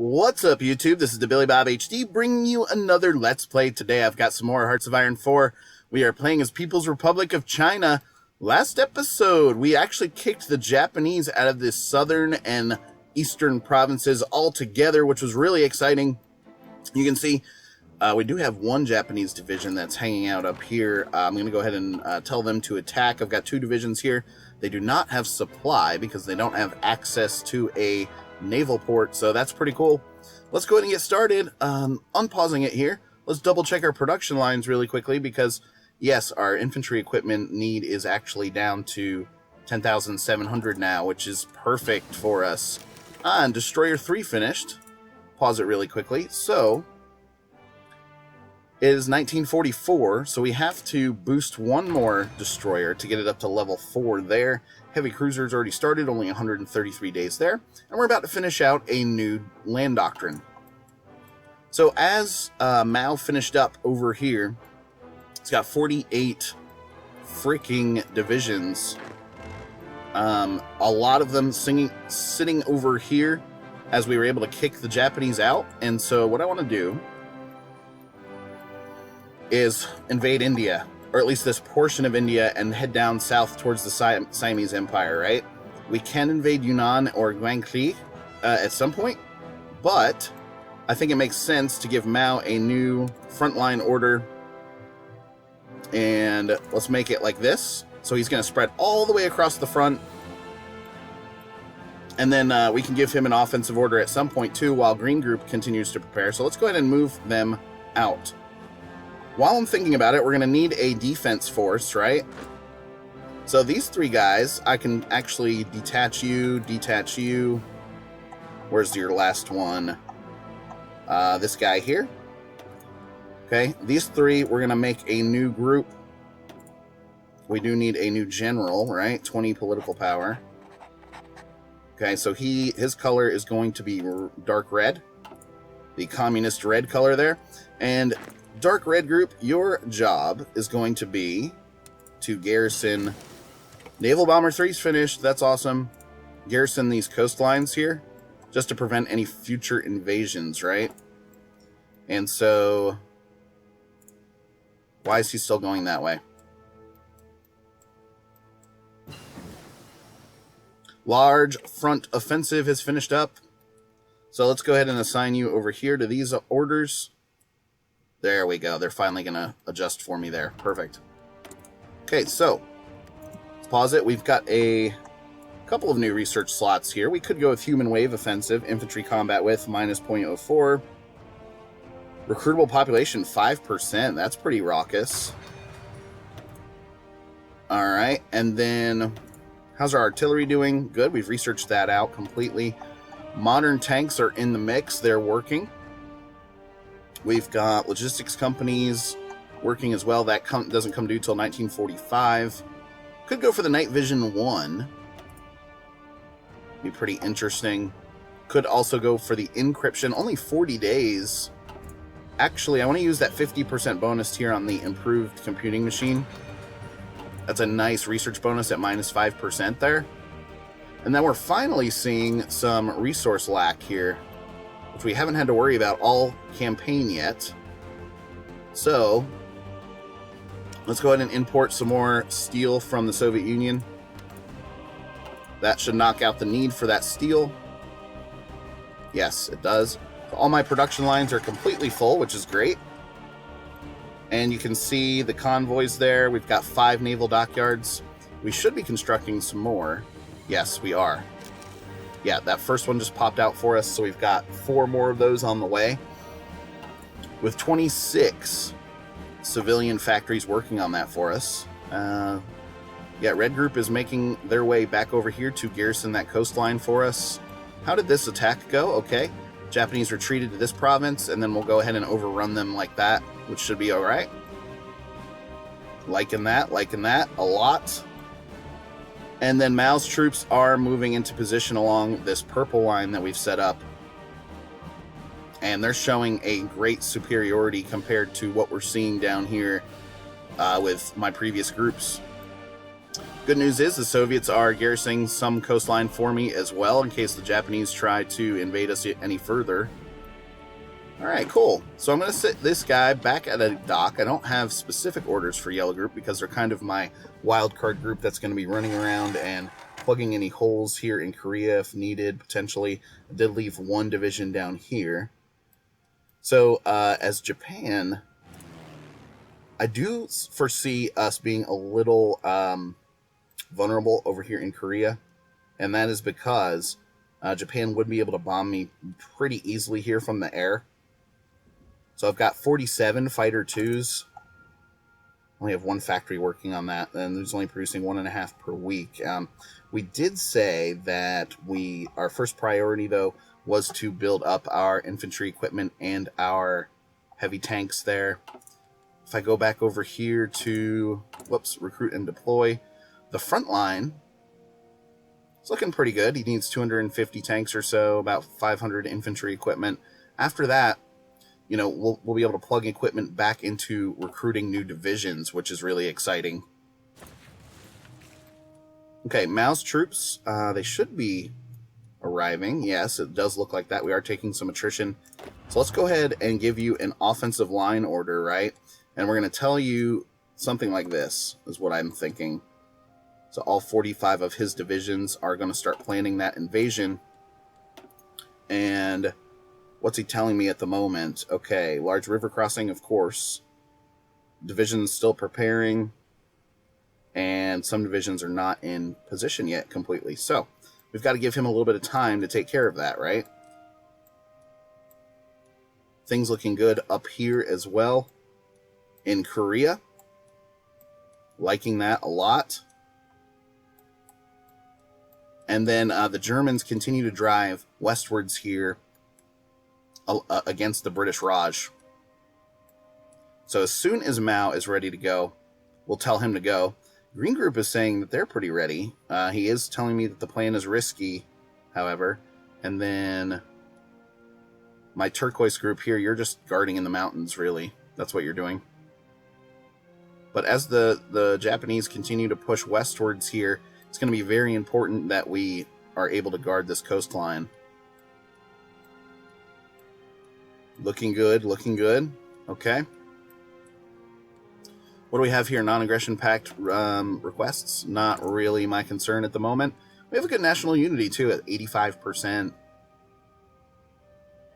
What's up, YouTube? This is TheBillyBobHD bringing you another Let's Play. Today I've got some more Hearts of Iron 4. We are playing as People's Republic of China. Last episode, we actually kicked the Japanese out of the southern and eastern provinces altogether, which was really exciting. You can see we do have one Japanese division that's hanging out up here. I'm going to go ahead and tell them to attack. I've got two divisions here. They do not have supply because they don't have access to a naval port, so that's pretty cool. Let's go ahead and get started. Unpausing it here. Let's double check our production lines really quickly because, yes, our infantry equipment need is actually down to 10,700 now, which is perfect for us. And Destroyer 3 finished. Pause it really quickly. So it is 1944, so we have to boost one more destroyer to get it up to level 4 there. Heavy cruisers already started, only 133 days there. And we're about to finish out a new land doctrine. So as Mao finished up over here, it's got 48 freaking divisions. A lot of them sitting over here as we were able to kick the Japanese out. And so what I want to do is invade India, or at least this portion of India, and head down south towards the Siamese Empire, right? We can invade Yunnan or Guangxi at some point, but I think it makes sense to give Mao a new frontline order, and let's make it like this. So he's going to spread all the way across the front, and then we can give him an offensive order at some point too, while Green Group continues to prepare. So let's go ahead and move them out. While I'm thinking about it, we're going to need a defense force, right? So these three guys, I can actually detach you. Where's your last one? This guy here. Okay, these three, we're going to make a new group. We do need a new general, right? 20 political power. Okay, so his color is going to be dark red. The communist red color there. And Dark Red Group, your job is going to be to garrison. Naval Bomber 3's finished. That's awesome. Garrison these coastlines here just to prevent any future invasions, right? And so why is he still going that way? Large front offensive has finished up. So let's go ahead and assign you over here to these orders. There we go. They're finally going to adjust for me there. Perfect. Okay, so let's pause it. We've got a couple of new research slots here. We could go with Human Wave Offensive, Infantry Combat Width, minus 0.04. Recruitable population, 5%. That's pretty raucous. All right, and then how's our artillery doing? Good. We've researched that out completely. Modern tanks are in the mix. They're working. We've got logistics companies working as well. That doesn't come due till 1945. Could go for the Night Vision 1. Be pretty interesting. Could also go for the encryption. Only 40 days. Actually, I want to use that 50% bonus here on the improved computing machine. That's a nice research bonus at minus 5% there. And then we're finally seeing some resource lack here, which we haven't had to worry about all campaign yet. So let's go ahead and import some more steel from the Soviet Union. That should knock out the need for that steel. Yes, it does. So all my production lines are completely full, which is great. And you can see the convoys there. We've got 5 naval dockyards. We should be constructing some more. Yes, we are. Yeah, that first one just popped out for us, so we've got 4 more of those on the way. With 26 civilian factories working on that for us. Yeah, Red Group is making their way back over here to garrison that coastline for us. How did this attack go? Okay, Japanese retreated to this province, and then we'll go ahead and overrun them like that, which should be alright. Liking that a lot. And then Mao's troops are moving into position along this purple line that we've set up. And they're showing a great superiority compared to what we're seeing down here with my previous groups. Good news is the Soviets are garrisoning some coastline for me as well in case the Japanese try to invade us any further. Alright, cool. So I'm going to sit this guy back at a dock. I don't have specific orders for Yellow Group because they're kind of my wild card group that's going to be running around and plugging any holes here in Korea if needed, potentially. I did leave one division down here. So, as Japan, I do foresee us being a little vulnerable over here in Korea, and that is because Japan would be able to bomb me pretty easily here from the air. So I've got 47 Fighter 2s. Only have one factory working on that, and there's only producing 1.5 per week. We did say that our first priority, though, was to build up our infantry equipment and our heavy tanks there. If I go back over here to, recruit and deploy, the front line is looking pretty good. He needs 250 tanks or so, about 500 infantry equipment. After that, we'll be able to plug equipment back into recruiting new divisions, which is really exciting. Okay, Mao's troops, they should be arriving. Yes, it does look like that. We are taking some attrition. So let's go ahead and give you an offensive line order, right? And we're going to tell you something like this, is what I'm thinking. So all 45 of his divisions are going to start planning that invasion. And what's he telling me at the moment? Okay, large river crossing, of course. Divisions still preparing. And some divisions are not in position yet completely. So we've got to give him a little bit of time to take care of that, right? Things looking good up here as well. In Korea. Liking that a lot. And then the Germans continue to drive westwards here against the British Raj. So as soon as Mao is ready to go, we'll tell him to go. Green Group is saying that they're pretty ready. He is telling me that the plan is risky, however. And then my turquoise group here, you're just guarding in the mountains, really. That's what you're doing. But as the Japanese continue to push westwards here, it's going to be very important that we are able to guard this coastline. Looking good, looking good. Okay. What do we have here? Non-aggression pact requests. Not really my concern at the moment. We have a good national unity, too, at 85%.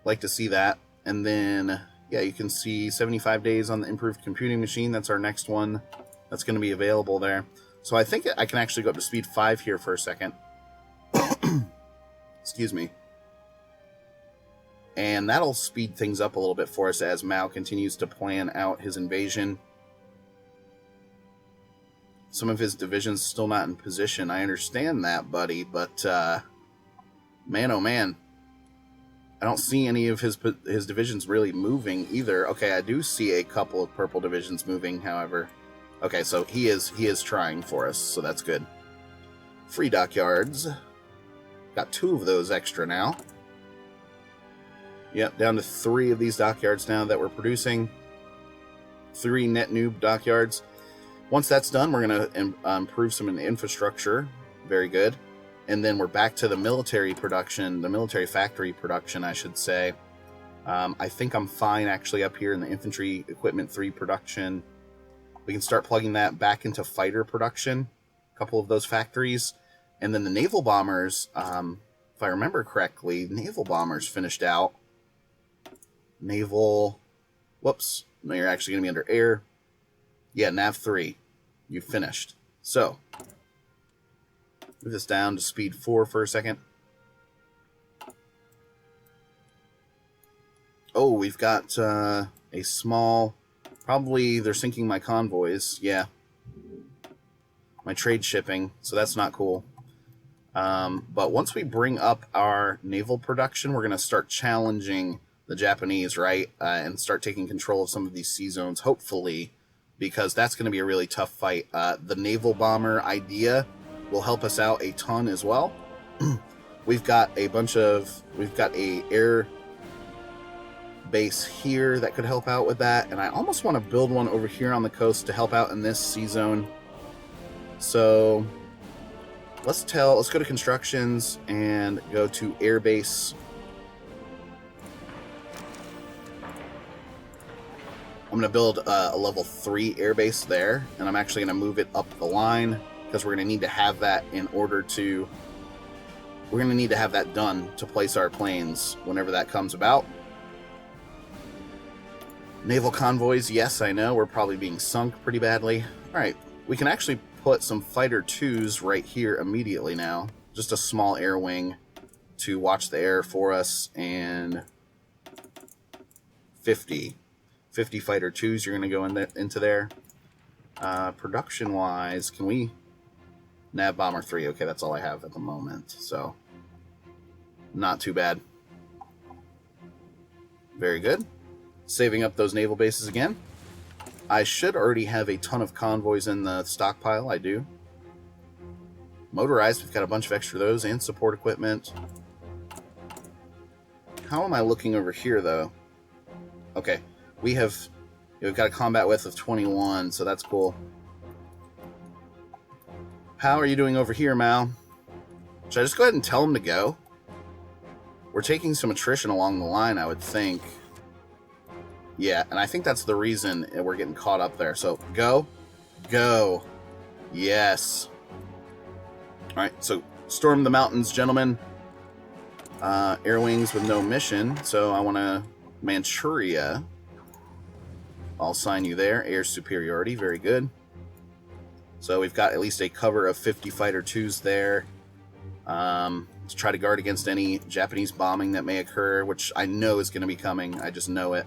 Like to see that. And then, yeah, you can see 75 days on the improved computing machine. That's our next one that's going to be available there. So I think I can actually go up to speed 5 here for a second. Excuse me. And that'll speed things up a little bit for us as Mao continues to plan out his invasion. Some of his divisions still not in position. I understand that, buddy, but man, oh man. I don't see any of his divisions really moving either. Okay, I do see a couple of purple divisions moving, however. Okay, so he is trying for us, so that's good. Free dockyards. Got 2 of those extra now. Yep, down to 3 of these dockyards now that we're producing. 3 net new dockyards. Once that's done, we're going to improve some in the infrastructure. Very good. And then we're back to the military production, the military factory production, I should say. I think I'm fine actually up here in the infantry equipment 3 production. We can start plugging that back into fighter production, a couple of those factories. And then the naval bombers, if I remember correctly, naval bombers finished out. Naval, whoops, no, you're actually going to be under air. Yeah, Nav 3, you finished. So, move this down to speed 4 for a second. Oh, we've got a small, probably they're sinking my convoys, yeah. My trade shipping, so that's not cool. But once we bring up our naval production, we're going to start challenging the Japanese, right? And start taking control of some of these sea zones, hopefully, because that's going to be a really tough fight. The naval bomber idea will help us out a ton as well. We've got a air base here that could help out with that, and I almost want to build one over here on the coast to help out in this sea zone. So Let's go to constructions and go to airbase. I'm going to build a level 3 airbase there, and I'm actually going to move it up the line because we're going to need to have that in order to... We're going to need to have that done to place our planes whenever that comes about. Naval convoys, yes, I know. We're probably being sunk pretty badly. All right, we can actually put some Fighter 2s right here immediately now. Just a small air wing to watch the air for us, and 50 Fighter 2s you're going to go into there. Production-wise, can we... Nav Bomber 3, okay, that's all I have at the moment, so not too bad. Very good. Saving up those naval bases again. I should already have a ton of convoys in the stockpile. I do. Motorized, we've got a bunch of extra of those, and support equipment. How am I looking over here, though? Okay, we've got a combat width of 21, so that's cool. How are you doing over here, Mal? Should I just go ahead and tell him to go? We're taking some attrition along the line, I would think. Yeah, and I think that's the reason we're getting caught up there. So, go. Go. Yes. Alright, so storm the mountains, gentlemen. Air wings with no mission. So I want to... Manchuria. I'll assign you there. Air superiority. Very good. So we've got at least a cover of 50 Fighter 2s there. To try to guard against any Japanese bombing that may occur, which I know is going to be coming. I just know it.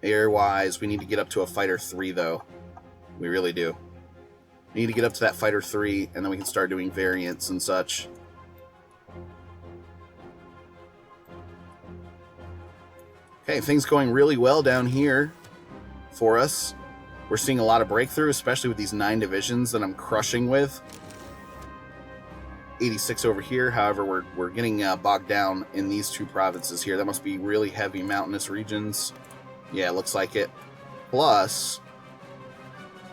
Air-wise, we need to get up to a Fighter 3, though. We really do. We need to get up to that Fighter 3, and then we can start doing variants and such. Okay, things going really well down here for us. We're seeing a lot of breakthrough, especially with these 9 divisions that I'm crushing with. 86 over here, however, we're getting bogged down in these 2 provinces here. That must be really heavy mountainous regions. Yeah, it looks like it. Plus,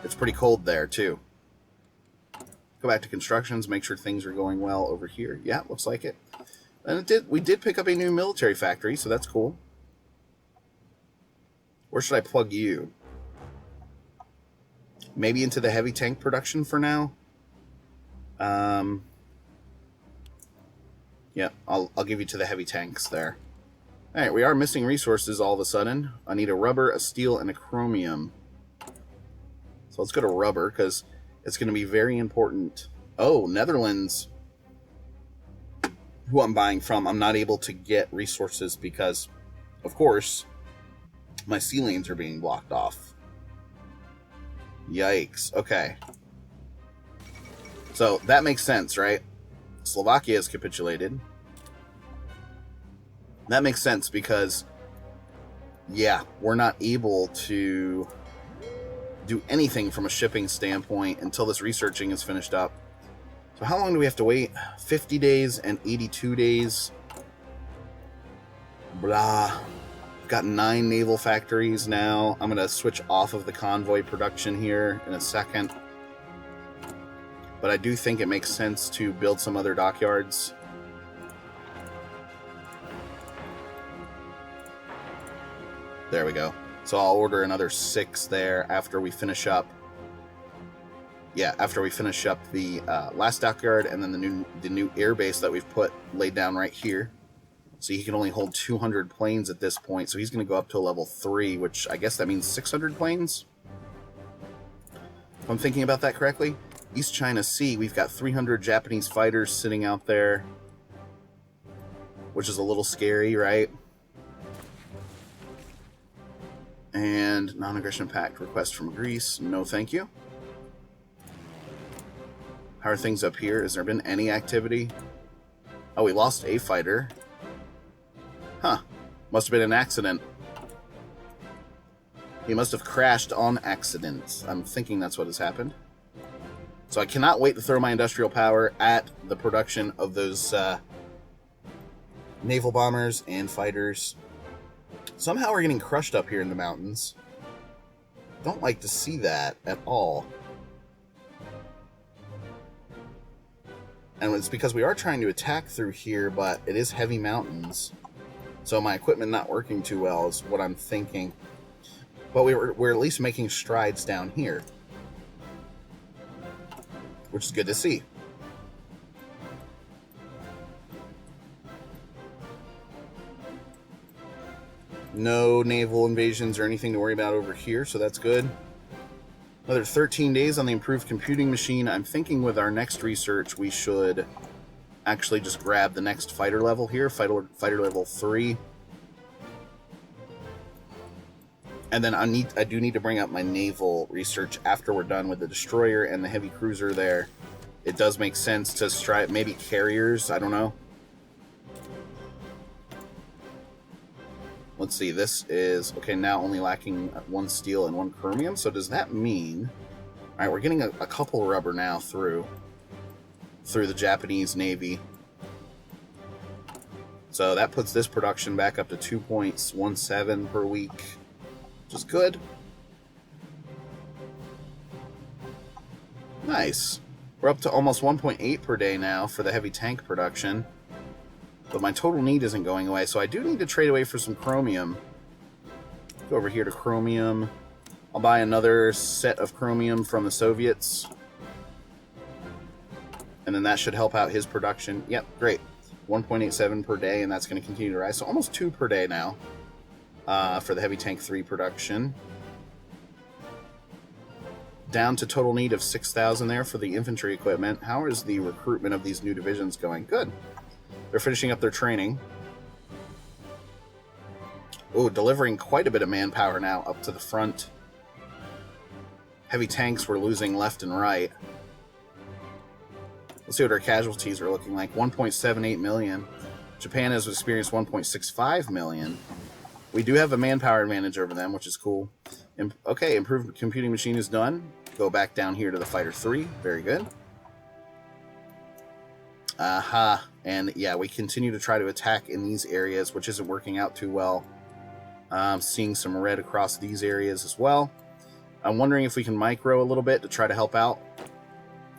it's pretty cold there, too. Go back to constructions, make sure things are going well over here. Yeah, it looks like it. And we did pick up a new military factory, so that's cool. Where should I plug you? Maybe into the heavy tank production for now. Yeah, I'll give you to the heavy tanks there. All right, we are missing resources all of a sudden. I need a rubber, a steel, and a chromium. So let's go to rubber, because it's going to be very important. Oh, Netherlands, who I'm buying from, I'm not able to get resources because, of course, my sea lanes are being blocked off. Yikes. Okay. So that makes sense, right? Slovakia has capitulated. That makes sense because, yeah, we're not able to do anything from a shipping standpoint until this researching is finished up. So how long do we have to wait? 50 days and 82 days. Blah. Got 9 naval factories now. I'm going to switch off of the convoy production here in a second. But I do think it makes sense to build some other dockyards. There we go. So I'll order another 6 there after we finish up. Yeah, after we finish up the last dockyard and then the new air base that we've laid down right here. So he can only hold 200 planes at this point. So he's going to go up to a level 3, which I guess that means 600 planes. If I'm thinking about that correctly. East China Sea, we've got 300 Japanese fighters sitting out there, which is a little scary, right? And non-aggression pact request from Greece. No, thank you. How are things up here? Has there been any activity? Oh, we lost a fighter. Huh. Must have been an accident. He must have crashed on accident. I'm thinking that's what has happened. So I cannot wait to throw my industrial power at the production of those naval bombers and fighters. Somehow we're getting crushed up here in the mountains. Don't like to see that at all. And it's because we are trying to attack through here, but it is heavy mountains. So my equipment not working too well is what I'm thinking. But we're at least making strides down here, which is good to see. No naval invasions or anything to worry about over here, so that's good. Another 13 days on the improved computing machine. I'm thinking with our next research, we should actually just grab the next fighter level here, fighter level 3. And then I do need to bring up my naval research after we're done with the destroyer and the heavy cruiser there. It does make sense to strive, maybe carriers, I don't know. Let's see, this is, okay, now only lacking 1 steel and 1 chromium, so does that mean... Alright, we're getting a couple rubber now through the Japanese Navy. So that puts this production back up to 2.17 per week, which is good. Nice. We're up to almost 1.8 per day now for the heavy tank production. But my total need isn't going away, so I do need to trade away for some chromium. Go over here to chromium. I'll buy another set of chromium from the Soviets. And then that should help out his production. Yep, great. 1.87 per day, and that's going to continue to rise. So almost 2 per day now for the Heavy Tank 3 production. Down to total need of 6,000 there for the infantry equipment. How is the recruitment of these new divisions going? Good. They're finishing up their training. Oh, delivering quite a bit of manpower now up to the front. Heavy tanks we're losing left and right. Let's see what our casualties are looking like. 1.78 million. Japan has experienced 1.65 million. We do have a manpower advantage over them, which is cool. Okay, improved computing machine is done. Go back down here to the Fighter 3. Very good. Aha. And yeah, we continue to try to attack in these areas, which isn't working out too well. Seeing some red across these areas as well. I'm wondering if we can micro a little bit to try to help out.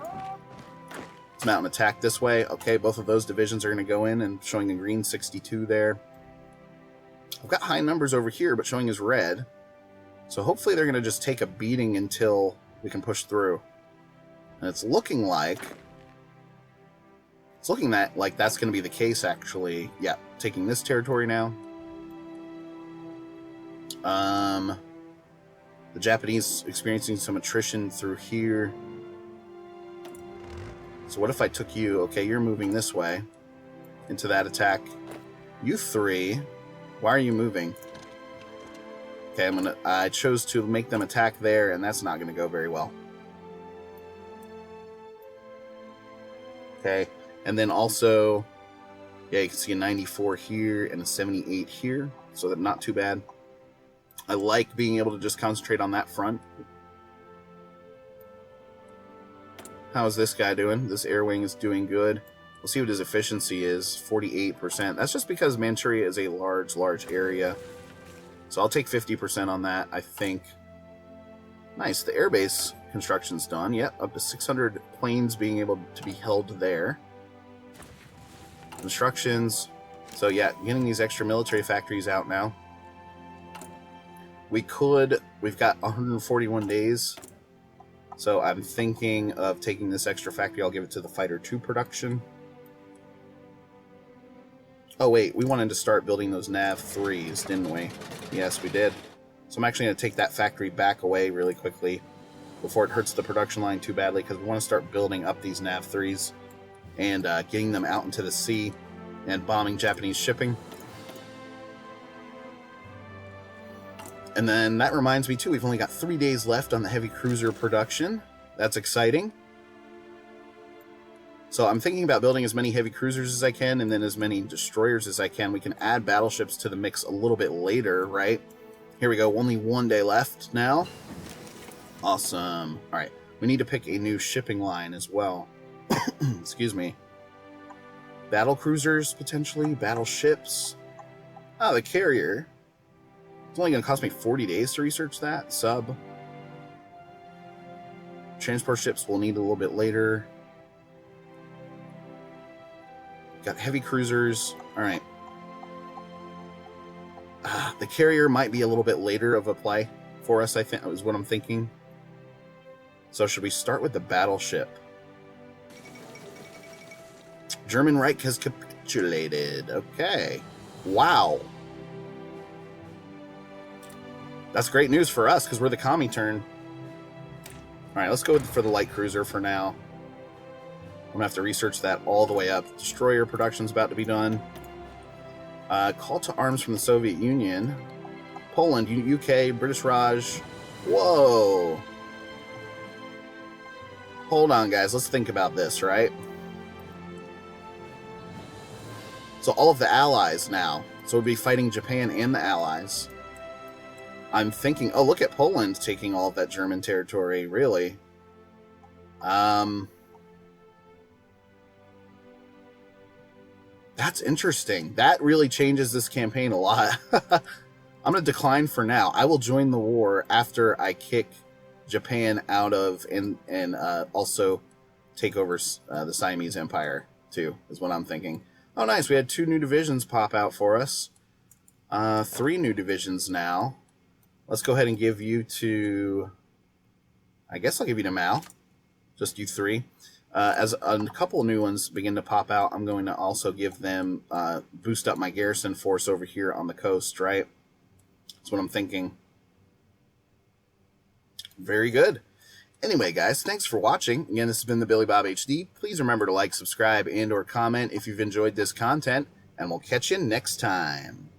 Let's mount an attack this way. Okay, both of those divisions are going to go in and showing a green 62 there. I've got high numbers over here, but showing as red. So hopefully they're going to just take a beating until we can push through. And it's looking like that's going to be the case, actually. Yeah, taking this territory now. The Japanese experiencing some attrition through here. So what if I took you? Okay, you're moving this way into that attack. You three, why are you moving? Okay, I chose to make them attack there, and that's not gonna go very well. Okay, and then also, yeah, you can see a 94 here and a 78 here, so that's not too bad. I like being able to just concentrate on that front. How's this guy doing? This air wing is doing good. We'll see what his efficiency is. 48%. That's just because Manchuria is a large area. So I'll take 50% on that, I think. Nice. The airbase construction's done. Yep, up to 600 planes being able to be held there. Constructions. So yeah, getting these extra military factories out now. We've got 141 days. So I'm thinking of taking this extra factory. I'll give it to the Fighter 2 production. Oh wait, we wanted to start building those Nav 3s, didn't we? Yes, we did. So I'm actually going to take that factory back away really quickly before it hurts the production line too badly, because we want to start building up these Nav 3s and getting them out into the sea and bombing Japanese shipping. And then that reminds me too, we've only got 3 days left on the heavy cruiser production. That's exciting. So I'm thinking about building as many heavy cruisers as I can and then as many destroyers as I can. We can add battleships to the mix a little bit later, right? Here we go, only 1 day left now. Awesome. All right, we need to pick a new shipping line as well. Excuse me. Battle cruisers, potentially. Battleships. Oh, the carrier. It's only going to cost me 40 days to research that. Sub. Transport ships we'll need a little bit later. Got heavy cruisers. All right. The carrier might be a little bit later of a play for us, I think, is what I'm thinking. So should we start with the battleship? German Reich has capitulated. Okay. Wow. That's great news for us because we're the commie turn. All right, let's go for the light cruiser for now. I'm going to have to research that all the way up. Destroyer production's about to be done. Call to arms from the Soviet Union. Poland, UK, British Raj. Whoa. Hold on, guys. Let's think about this, right? So all of the allies now. So we'll be fighting Japan and the allies. I'm thinking, oh, look at Poland taking all of that German territory, really. That's interesting. That really changes this campaign a lot. I'm going to decline for now. I will join the war after I kick Japan out of and also take over the Siamese Empire, too, is what I'm thinking. Oh, nice. We had 2 new divisions pop out for us. 3 new divisions now. Let's go ahead and give you to... I guess I'll give you to Mao. Just you 3. As a couple of new ones begin to pop out, I'm going to also give them... boost up my garrison force over here on the coast, right? That's what I'm thinking. Very good. Anyway, guys, thanks for watching. Again, this has been the Billy Bob HD. Please remember to like, subscribe, and or comment if you've enjoyed this content, and we'll catch you next time.